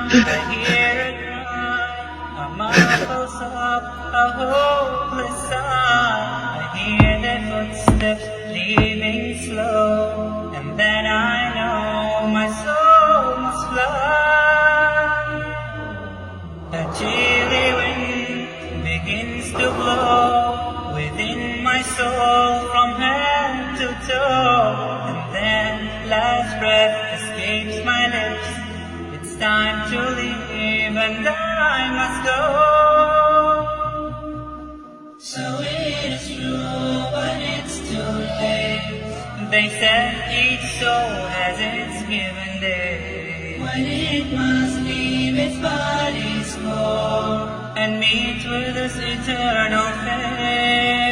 I hear a cry, a muffles up a hopeless sigh. I hear their footsteps leaving slow, and then I know my soul must fly. A chilly wind begins to blow within my soul from head to toe, and then last breath escapes my lips. It's time to leave and I must go. So it is true, but it's too late. They said each soul has its given day, when it must leave its body's core and meet with its eternal fate.